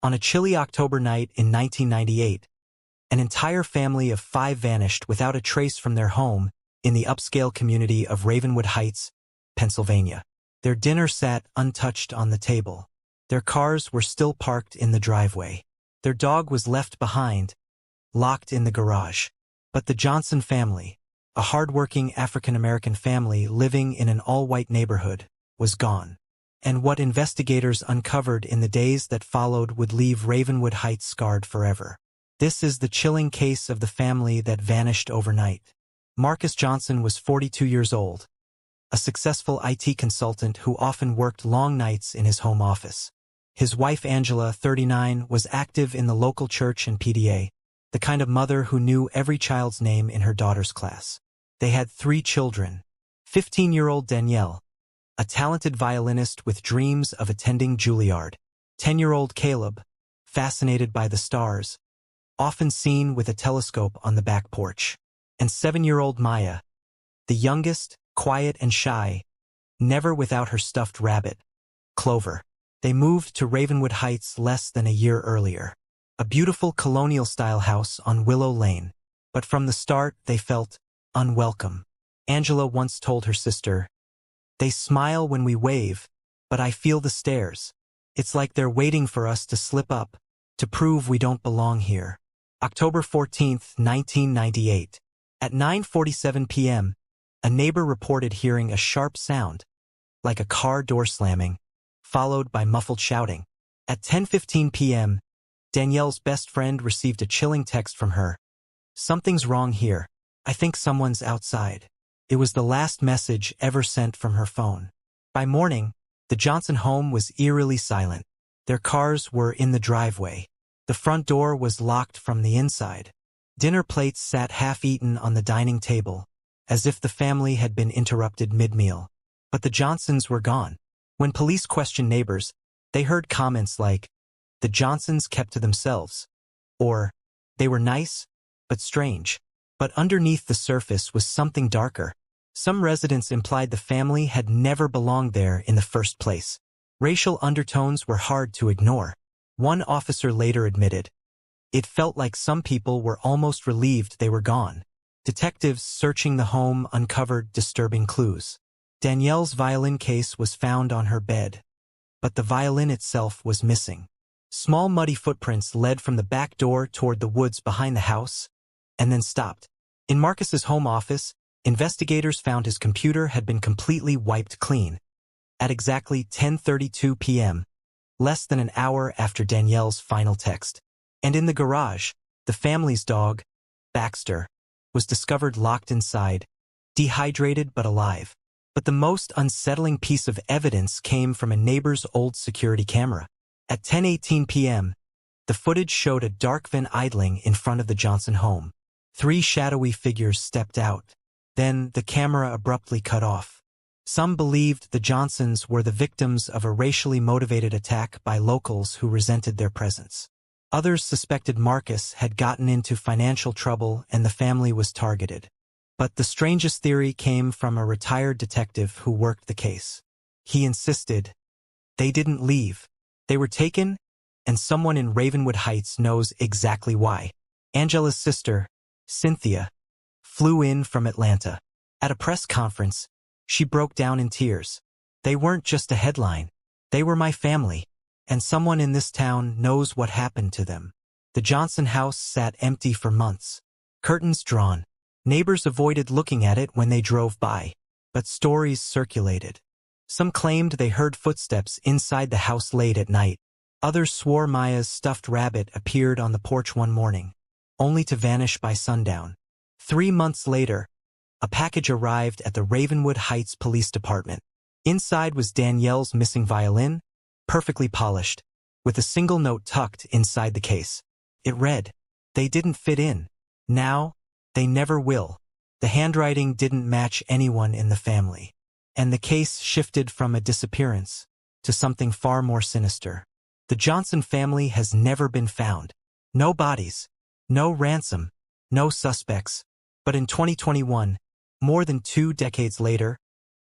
On a chilly October night in 1998, an entire family of 5 vanished without a trace from their home in the upscale community of Ravenwood Heights, Pennsylvania. Their dinner sat untouched on the table. Their cars were still parked in the driveway. Their dog was left behind, locked in the garage. But the Johnson family, a hard-working African-American family living in an all-white neighborhood, was gone. And what investigators uncovered in the days that followed would leave Ravenwood Heights scarred forever. This is the chilling case of the family that vanished overnight. Marcus Johnson was 42 years old, a successful IT consultant who often worked long nights in his home office. His wife Angela, 39, was active in the local church and PDA, the kind of mother who knew every child's name in her daughter's class. They had 3 children: 15-year-old Danielle, a talented violinist with dreams of attending Juilliard; 10-year-old Caleb, fascinated by the stars, often seen with a telescope on the back porch; and 7-year-old Maya, the youngest, quiet and shy, never without her stuffed rabbit, Clover. They moved to Ravenwood Heights less than a year earlier, a beautiful colonial-style house on Willow Lane. But from the start, they felt unwelcome. Angela once told her sister, "They smile when we wave, but I feel the stares. It's like they're waiting for us to slip up, to prove we don't belong here." October 14, 1998. At 9:47 p.m., a neighbor reported hearing a sharp sound, like a car door slamming, followed by muffled shouting. At 10:15 p.m., Danielle's best friend received a chilling text from her. "Something's wrong here. I think someone's outside." It was the last message ever sent from her phone. By morning, the Johnson home was eerily silent. Their cars were in the driveway. The front door was locked from the inside. Dinner plates sat half-eaten on the dining table, as if the family had been interrupted mid-meal. But the Johnsons were gone. When police questioned neighbors, they heard comments like, "The Johnsons kept to themselves," or "They were nice, but strange." But underneath the surface was something darker. Some residents implied the family had never belonged there in the first place. Racial undertones were hard to ignore. One officer later admitted, "It felt like some people were almost relieved they were gone." Detectives searching the home uncovered disturbing clues. Danielle's violin case was found on her bed, but the violin itself was missing. Small muddy footprints led from the back door toward the woods behind the house, and then stopped. In Marcus's home office, investigators found his computer had been completely wiped clean. At exactly 10:32 p.m., less than an hour after Danielle's final text. And in the garage, the family's dog, Baxter, was discovered locked inside, dehydrated but alive. But the most unsettling piece of evidence came from a neighbor's old security camera. At 10:18 p.m., the footage showed a dark van idling in front of the Johnson home. 3 shadowy figures stepped out. Then the camera abruptly cut off. Some believed the Johnsons were the victims of a racially motivated attack by locals who resented their presence. Others suspected Marcus had gotten into financial trouble and the family was targeted. But the strangest theory came from a retired detective who worked the case. He insisted, "They didn't leave. They were taken, and someone in Ravenwood Heights knows exactly why." Angela's sister, Cynthia, flew in from Atlanta. At a press conference, she broke down in tears. "They weren't just a headline. They were my family, and someone in this town knows what happened to them." The Johnson house sat empty for months, curtains drawn. Neighbors avoided looking at it when they drove by, but stories circulated. Some claimed they heard footsteps inside the house late at night. Others swore Maya's stuffed rabbit appeared on the porch one morning, only to vanish by sundown. 3 months later, a package arrived at the Ravenwood Heights Police Department. Inside was Danielle's missing violin, perfectly polished, with a single note tucked inside the case. It read, "They didn't fit in. Now, they never will." The handwriting didn't match anyone in the family, and the case shifted from a disappearance to something far more sinister. The Johnson family has never been found. No bodies, no ransom, no suspects. But in 2021, more than 2 decades later,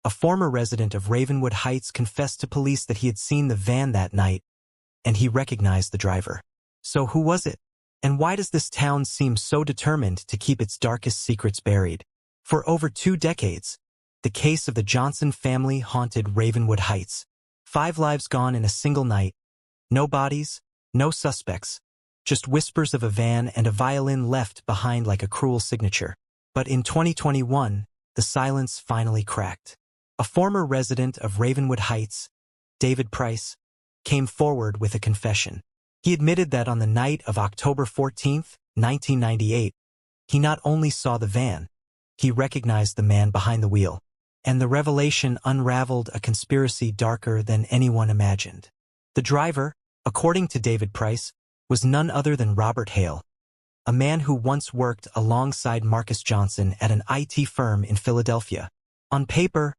a former resident of Ravenwood Heights confessed to police that he had seen the van that night, and he recognized the driver. So who was it? And why does this town seem so determined to keep its darkest secrets buried? For over 2 decades, the case of the Johnson family haunted Ravenwood Heights. 5 lives gone in a single night. No bodies, no suspects, just whispers of a van and a violin left behind like a cruel signature. But in 2021, the silence finally cracked. A former resident of Ravenwood Heights, David Price, came forward with a confession. He admitted that on the night of October 14, 1998, he not only saw the van, he recognized the man behind the wheel. And the revelation unraveled a conspiracy darker than anyone imagined. The driver, according to David Price, was none other than Robert Hale, a man who once worked alongside Marcus Johnson at an IT firm in Philadelphia. On paper,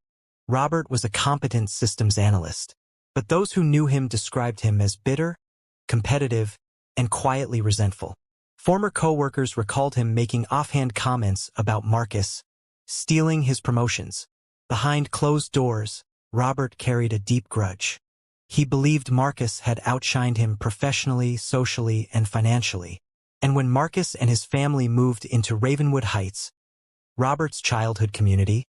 Robert was a competent systems analyst, but those who knew him described him as bitter, competitive, and quietly resentful. Former co-workers recalled him making offhand comments about Marcus, stealing his promotions. Behind closed doors, Robert carried a deep grudge. He believed Marcus had outshined him professionally, socially, and financially. And when Marcus and his family moved into Ravenwood Heights, Robert's childhood community,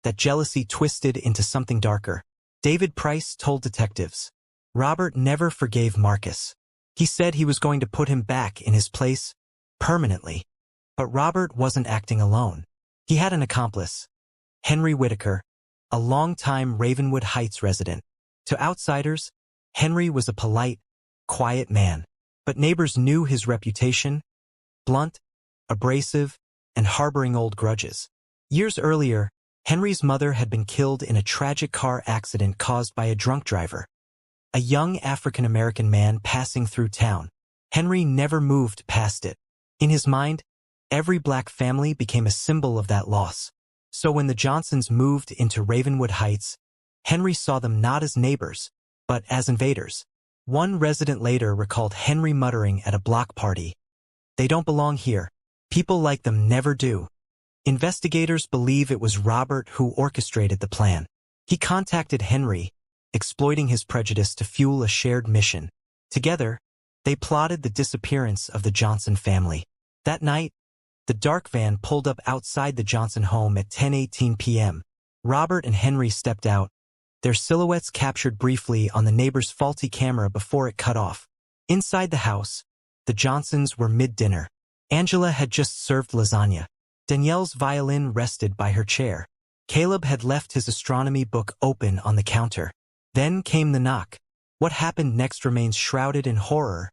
that jealousy twisted into something darker. David Price told detectives, Robert never forgave Marcus. He said he was going to put him back in his place, permanently. But Robert wasn't acting alone. He had an accomplice, Henry Whitaker, a longtime Ravenwood Heights resident. To outsiders, Henry was a polite, quiet man. But neighbors knew his reputation: blunt, abrasive, and harboring old grudges. Years earlier, Henry's mother had been killed in a tragic car accident caused by a drunk driver, a young African-American man passing through town. Henry never moved past it. In his mind, every black family became a symbol of that loss. So when the Johnsons moved into Ravenwood Heights, Henry saw them not as neighbors, but as invaders. One resident later recalled Henry muttering at a block party, "They don't belong here. People like them never do." Investigators believe it was Robert who orchestrated the plan. He contacted Henry, exploiting his prejudice to fuel a shared mission. Together, they plotted the disappearance of the Johnson family. That night, the dark van pulled up outside the Johnson home at 10:18 p.m. Robert and Henry stepped out, their silhouettes captured briefly on the neighbor's faulty camera before it cut off. Inside the house, the Johnsons were mid-dinner. Angela had just served lasagna. Danielle's violin rested by her chair. Caleb had left his astronomy book open on the counter. Then came the knock. What happened next remains shrouded in horror,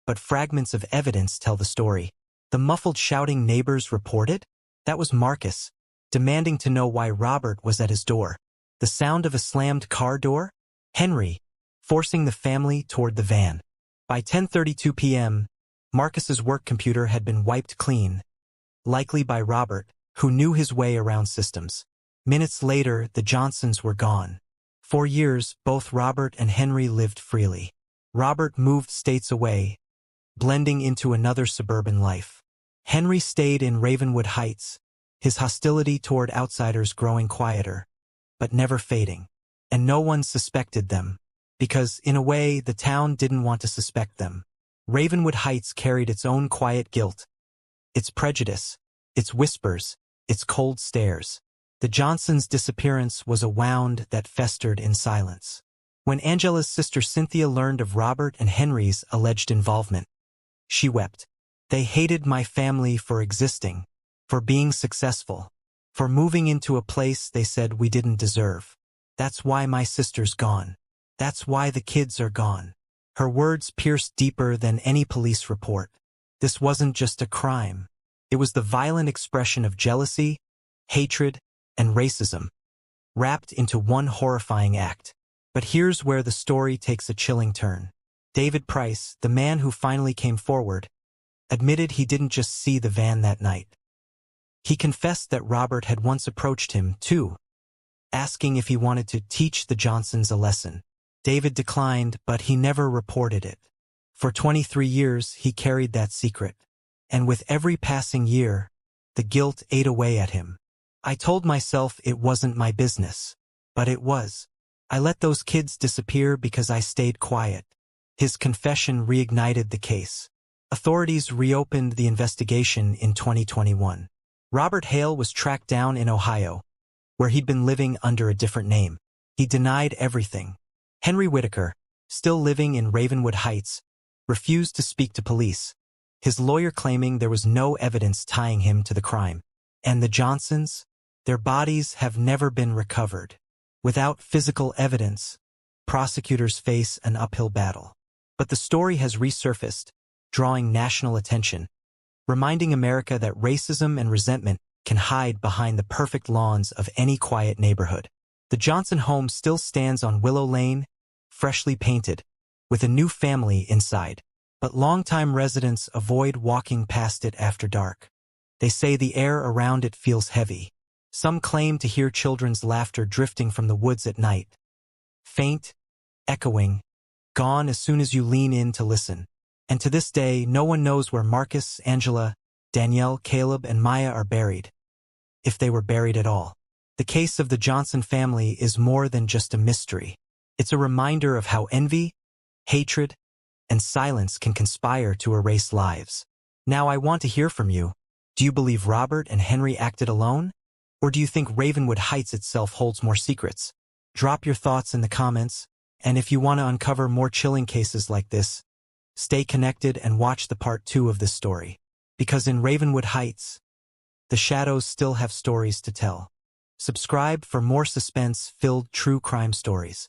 but fragments of evidence tell the story. The muffled shouting neighbors reported? That was Marcus, demanding to know why Robert was at his door. The sound of a slammed car door? Henry, forcing the family toward the van. By 10:32 p.m., Marcus's work computer had been wiped clean, likely by Robert, who knew his way around systems. Minutes later, the Johnsons were gone. For years, both Robert and Henry lived freely. Robert moved states away, blending into another suburban life. Henry stayed in Ravenwood Heights, his hostility toward outsiders growing quieter, but never fading. And no one suspected them, because, in a way, the town didn't want to suspect them. Ravenwood Heights carried its own quiet guilt, its prejudice, its whispers, its cold stares. The Johnsons' disappearance was a wound that festered in silence. When Angela's sister Cynthia learned of Robert and Henry's alleged involvement, she wept. They hated my family for existing, for being successful, for moving into a place they said we didn't deserve. That's why my sister's gone. That's why the kids are gone. Her words pierced deeper than any police report. This wasn't just a crime. It was the violent expression of jealousy, hatred, and racism, wrapped into one horrifying act. But here's where the story takes a chilling turn. David Price, the man who finally came forward, admitted he didn't just see the van that night. He confessed that Robert had once approached him, too, asking if he wanted to teach the Johnsons a lesson. David declined, but he never reported it. For 23 years, he carried that secret. And with every passing year, the guilt ate away at him. I told myself it wasn't my business. But it was. I let those kids disappear because I stayed quiet. His confession reignited the case. Authorities reopened the investigation in 2021. Robert Hale was tracked down in Ohio, where he'd been living under a different name. He denied everything. Henry Whitaker, still living in Ravenwood Heights, refused to speak to police, his lawyer claiming there was no evidence tying him to the crime. And the Johnsons? Their bodies have never been recovered. Without physical evidence, prosecutors face an uphill battle. But the story has resurfaced, drawing national attention, reminding America that racism and resentment can hide behind the perfect lawns of any quiet neighborhood. The Johnson home still stands on Willow Lane, freshly painted, with a new family inside. But longtime residents avoid walking past it after dark. They say the air around it feels heavy. Some claim to hear children's laughter drifting from the woods at night. Faint, echoing, gone as soon as you lean in to listen. And to this day, no one knows where Marcus, Angela, Danielle, Caleb, and Maya are buried, if they were buried at all. The case of the Johnson family is more than just a mystery. It's a reminder of how envy, hatred, and silence can conspire to erase lives. Now I want to hear from you. Do you believe Robert and Henry acted alone? Or do you think Ravenwood Heights itself holds more secrets? Drop your thoughts in the comments, and if you want to uncover more chilling cases like this, stay connected and watch the part 2 of this story. Because in Ravenwood Heights, the shadows still have stories to tell. Subscribe for more suspense-filled true crime stories.